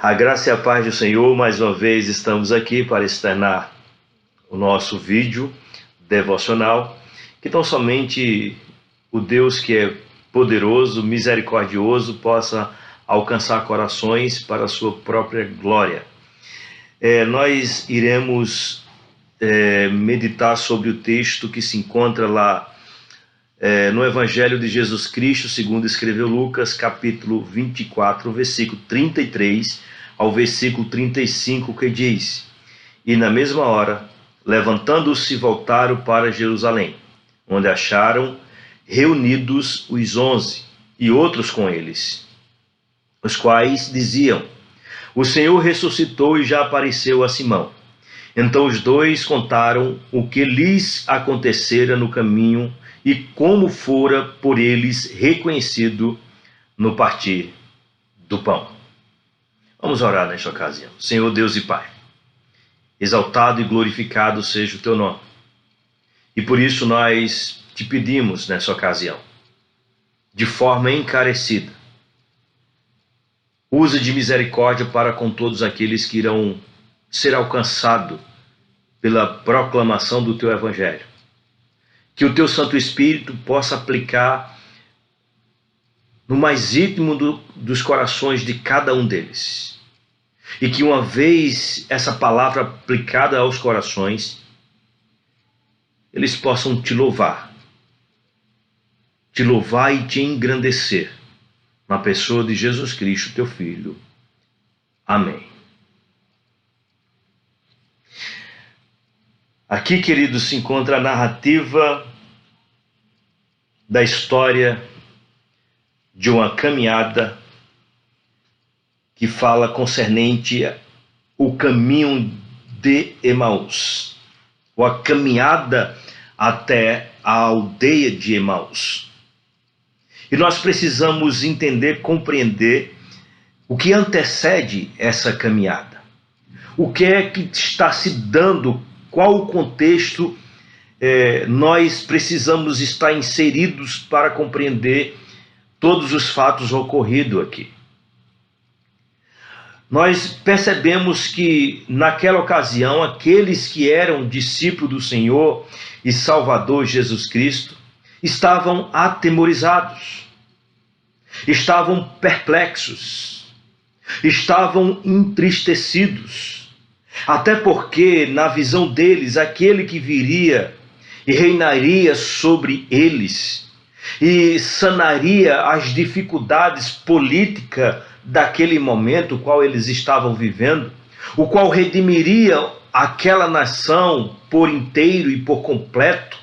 A graça e a paz do Senhor, mais uma vez estamos aqui para externar o nosso vídeo devocional, que tão somente o Deus que é poderoso, misericordioso, possa alcançar corações para a sua própria glória. Nós iremos meditar sobre o texto que se encontra lá no Evangelho de Jesus Cristo, segundo escreveu Lucas, capítulo 24, versículo 33 ao versículo 35, que diz: E na mesma hora, levantando-se, voltaram para Jerusalém, onde acharam reunidos os 11 e outros com eles, os quais diziam: O Senhor ressuscitou e já apareceu a Simão. Então os dois contaram o que lhes acontecera no caminho e como fora por eles reconhecido no partir do pão. Vamos orar nesta ocasião. Senhor Deus e Pai, exaltado e glorificado seja o teu nome. E por isso nós te pedimos nessa ocasião, de forma encarecida, usa de misericórdia para com todos aqueles que irão ser alcançados pela proclamação do teu Evangelho. Que o teu Santo Espírito possa aplicar no mais íntimo dos corações de cada um deles. E que uma vez essa palavra aplicada aos corações, eles possam te louvar e te engrandecer na pessoa de Jesus Cristo, teu Filho. Amém. Aqui, queridos, se encontra a narrativa da história de uma caminhada que fala concernente o caminho de Emaús, ou a caminhada até a aldeia de Emaús. E nós precisamos entender, compreender o que antecede essa caminhada. O que é que está se dando, qual o contexto nós precisamos estar inseridos para compreender todos os fatos ocorridos aqui. Nós percebemos que naquela ocasião aqueles que eram discípulos do Senhor e Salvador Jesus Cristo estavam atemorizados, estavam perplexos, estavam entristecidos, até porque na visão deles aquele que viria e reinaria sobre eles e sanaria as dificuldades políticas daquele momento, o qual eles estavam vivendo, o qual redimiria aquela nação por inteiro e por completo,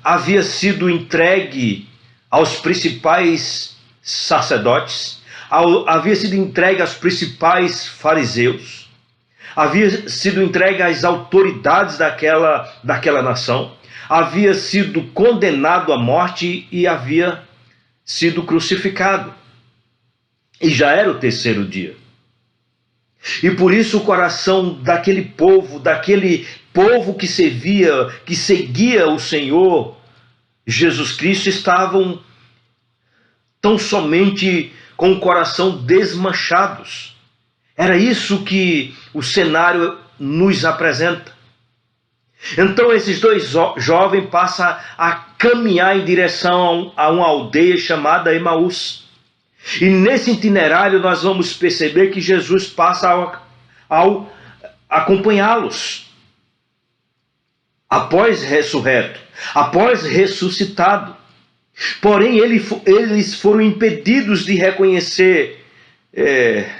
havia sido entregue aos principais sacerdotes, havia sido entregue aos principais fariseus, havia sido entregue às autoridades daquela nação, havia sido condenado à morte e havia sido crucificado. E já era o terceiro dia. E por isso o coração daquele povo que seguia o Senhor Jesus Cristo, estavam tão somente com o coração desmanchados. Era isso que o cenário nos apresenta. Então esses dois jovens passam a caminhar em direção a uma aldeia chamada Emaús. E nesse itinerário nós vamos perceber que Jesus passa ao acompanhá-los. Após ressurreto, após ressuscitado. Porém eles foram impedidos de reconhecer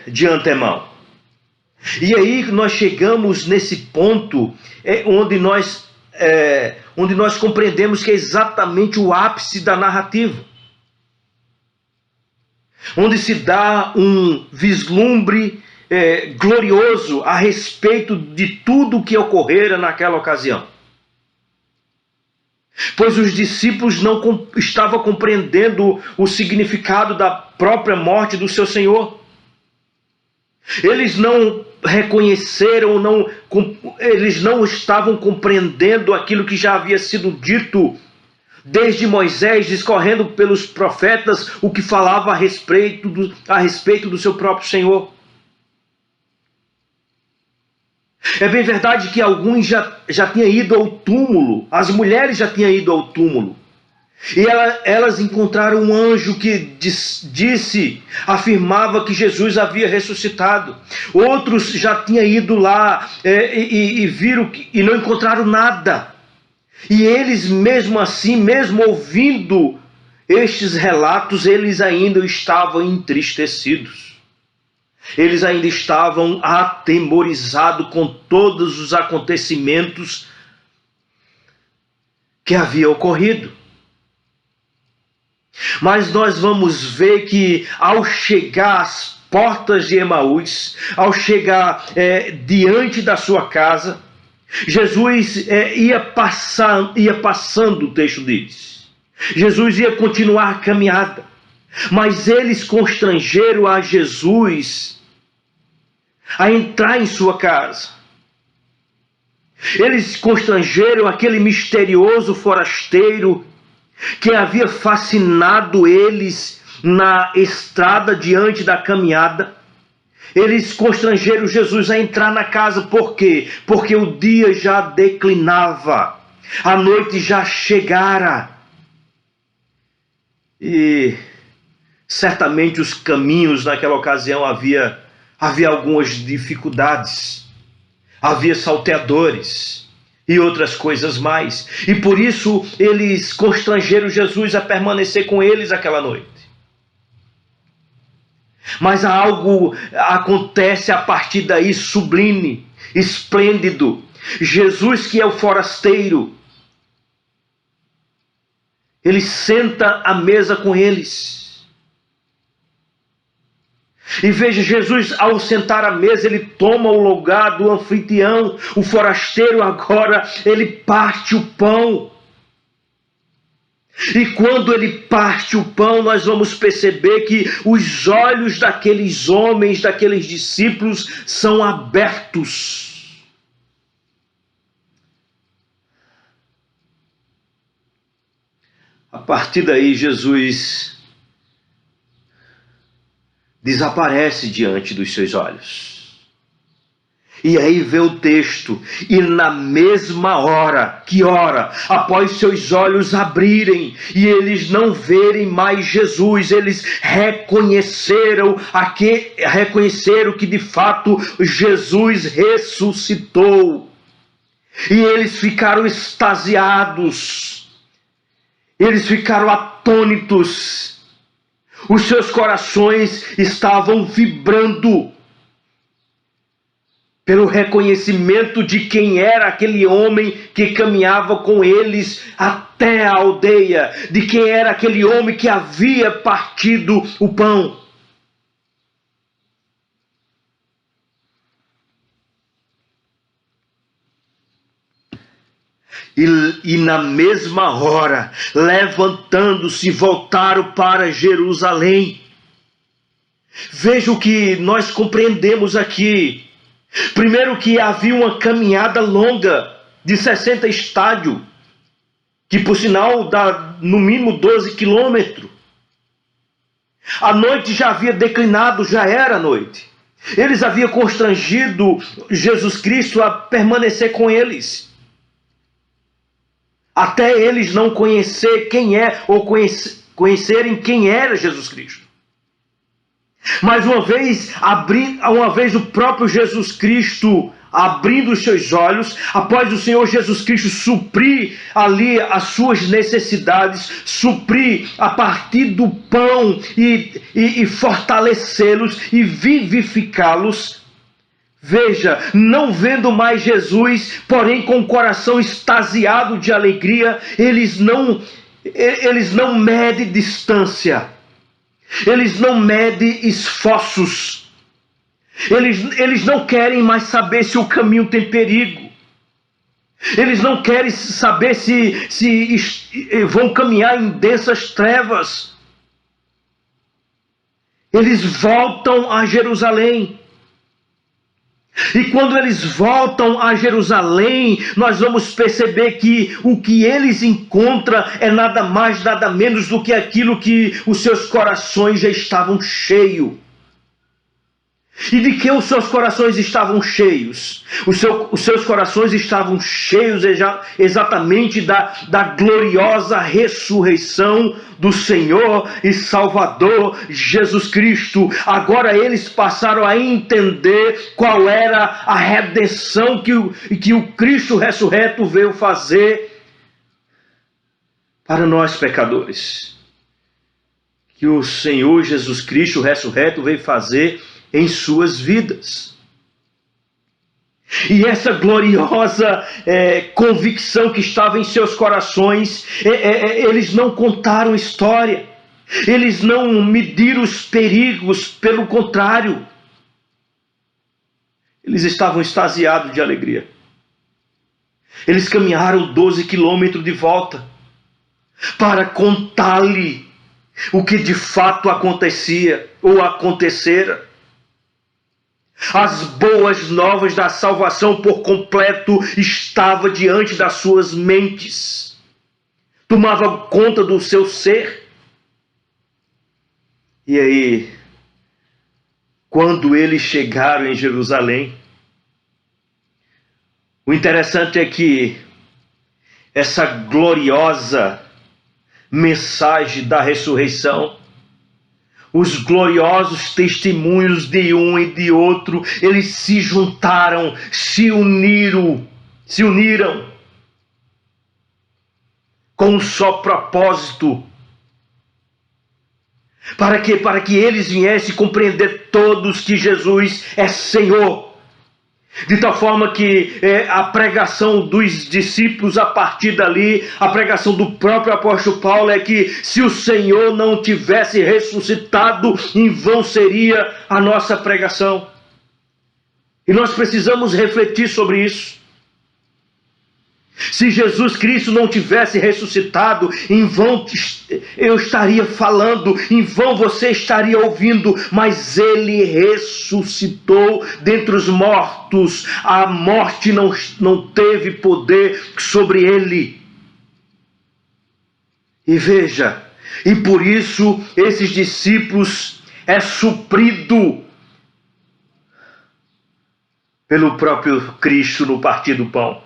de antemão. E aí nós chegamos nesse ponto onde nós compreendemos que é exatamente o ápice da narrativa, onde se dá um vislumbre glorioso a respeito de tudo o que ocorrera naquela ocasião. Pois os discípulos não estavam compreendendo o significado da própria morte do seu Senhor. Eles não reconheceram, eles não estavam compreendendo aquilo que já havia sido dito desde Moisés, discorrendo pelos profetas, o que falava a respeito do seu próprio Senhor. É bem verdade que alguns já tinham ido ao túmulo, as mulheres já tinham ido ao túmulo, e elas encontraram um anjo que afirmava que Jesus havia ressuscitado. Outros já tinham ido lá e viram e não encontraram nada. E eles, mesmo assim, mesmo ouvindo estes relatos, eles ainda estavam entristecidos. Eles ainda estavam atemorizados com todos os acontecimentos que haviam ocorrido. Mas nós vamos ver que ao chegar às portas de Emaús, ao chegar diante da sua casa, Jesus ia passando, o texto diz. Jesus ia continuar a caminhada, mas eles constrangeram a Jesus a entrar em sua casa. Eles constrangeram aquele misterioso forasteiro que havia fascinado eles na estrada diante da caminhada. Eles constrangeram Jesus a entrar na casa. Por quê? Porque o dia já declinava, a noite já chegara. E certamente os caminhos naquela ocasião havia algumas dificuldades, havia salteadores e outras coisas mais. E por isso eles constrangeram Jesus a permanecer com eles aquela noite. Mas algo acontece a partir daí sublime, esplêndido. Jesus, que é o forasteiro, ele senta à mesa com eles. E veja, Jesus, ao sentar à mesa, ele toma o lugar do anfitrião. O forasteiro agora, ele parte o pão. E quando ele parte o pão, nós vamos perceber que os olhos daqueles homens, daqueles discípulos, são abertos. A partir daí, Jesus desaparece diante dos seus olhos. E aí vê o texto: e na mesma hora, que hora? Após seus olhos abrirem e eles não verem mais Jesus, eles reconheceram que de fato Jesus ressuscitou. E eles ficaram extasiados, eles ficaram atônitos. Os seus corações estavam vibrando pelo reconhecimento de quem era aquele homem que caminhava com eles até a aldeia, de quem era aquele homem que havia partido o pão. E na mesma hora, levantando-se, voltaram para Jerusalém. Veja o que nós compreendemos aqui. Primeiro, que havia uma caminhada longa de 60 estádios, que por sinal dá no mínimo 12 quilômetros. A noite já havia declinado, já era noite. Eles haviam constrangido Jesus Cristo a permanecer com eles, até eles não conhecer quem é, ou conhecerem quem era Jesus Cristo. Mas uma vez o próprio Jesus Cristo abrindo os seus olhos, após o Senhor Jesus Cristo suprir ali as suas necessidades, suprir a partir do pão e fortalecê-los e vivificá-los. Veja, não vendo mais Jesus, porém com o coração extasiado de alegria, eles não medem distância, eles não medem esforços, eles não querem mais saber se o caminho tem perigo, eles não querem saber se vão caminhar em densas trevas. Eles voltam a Jerusalém. E quando eles voltam a Jerusalém, nós vamos perceber que o que eles encontram é nada mais, nada menos do que aquilo que os seus corações já estavam cheios. E de que os seus corações estavam cheios? Os seus corações estavam cheios exatamente da gloriosa ressurreição do Senhor e Salvador Jesus Cristo. Agora eles passaram a entender qual era a redenção que o Cristo ressurreto veio fazer para nós pecadores. Que o Senhor Jesus Cristo ressurreto veio fazer em suas vidas. E essa gloriosa convicção que estava em seus corações, eles não contaram história, eles não mediram os perigos, pelo contrário, eles estavam extasiados de alegria. Eles caminharam 12 quilômetros de volta para contar-lhe o que de fato acontecia ou acontecera. As boas novas da salvação por completo estava diante das suas mentes. Tomava conta do seu ser. E aí, quando eles chegaram em Jerusalém, o interessante é que essa gloriosa mensagem da ressurreição, os gloriosos testemunhos de um e de outro, eles se juntaram, se uniram com um só propósito. Para quê? Para que eles viessem compreender todos que Jesus é Senhor. De tal forma que a pregação dos discípulos, a partir dali, a pregação do próprio apóstolo Paulo é que se o Senhor não tivesse ressuscitado, em vão seria a nossa pregação. E nós precisamos refletir sobre isso. Se Jesus Cristo não tivesse ressuscitado, em vão eu estaria falando, em vão você estaria ouvindo, mas Ele ressuscitou dentre os mortos. A morte não teve poder sobre Ele. E veja, e por isso esses discípulos é suprido pelo próprio Cristo no partir do pão.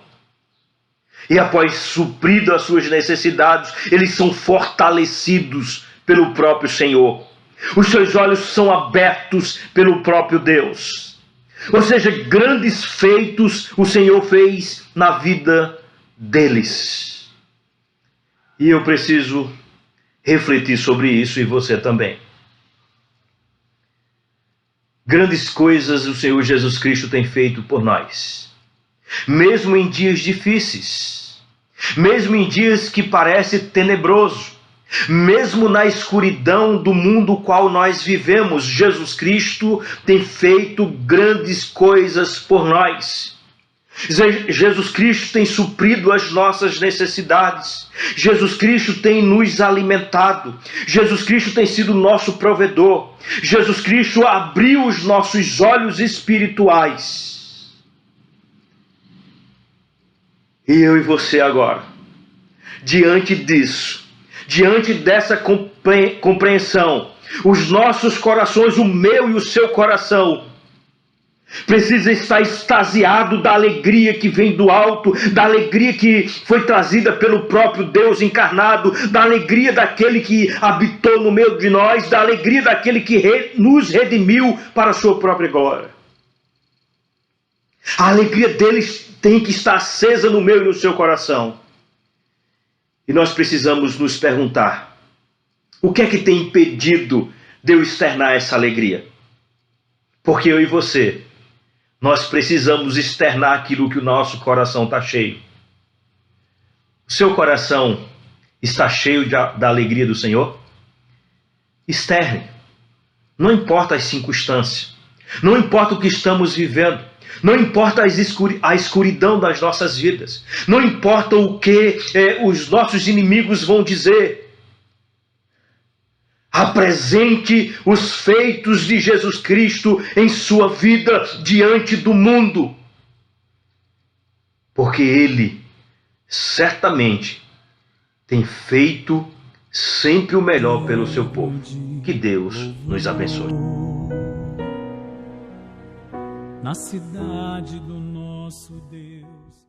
E após suprido as suas necessidades, eles são fortalecidos pelo próprio Senhor. Os seus olhos são abertos pelo próprio Deus. Ou seja, grandes feitos o Senhor fez na vida deles. E eu preciso refletir sobre isso, e você também. Grandes coisas o Senhor Jesus Cristo tem feito por nós. Mesmo em dias difíceis, mesmo em dias que parece tenebroso, mesmo na escuridão do mundo qual nós vivemos, Jesus Cristo tem feito grandes coisas por nós. Jesus Cristo tem suprido as nossas necessidades. Jesus Cristo tem nos alimentado. Jesus Cristo tem sido nosso provedor. Jesus Cristo abriu os nossos olhos espirituais. E eu e você agora, diante disso, diante dessa compreensão, os nossos corações, o meu e o seu coração, precisa estar extasiado da alegria que vem do alto, da alegria que foi trazida pelo próprio Deus encarnado, da alegria daquele que habitou no meio de nós, da alegria daquele que nos redimiu para a sua própria glória. A alegria deles tem que estar acesa no meu e no seu coração. E nós precisamos nos perguntar, o que é que tem impedido de eu externar essa alegria? Porque eu e você, nós precisamos externar aquilo que o nosso coração está cheio. O seu coração está cheio da alegria do Senhor? Externe. Não importa as circunstâncias. Não importa o que estamos vivendo. Não importa a escuridão das nossas vidas. Não importa o que os nossos inimigos vão dizer. Apresente os feitos de Jesus Cristo em sua vida diante do mundo, porque Ele certamente tem feito sempre o melhor pelo seu povo. Que Deus nos abençoe. Na cidade do nosso Deus.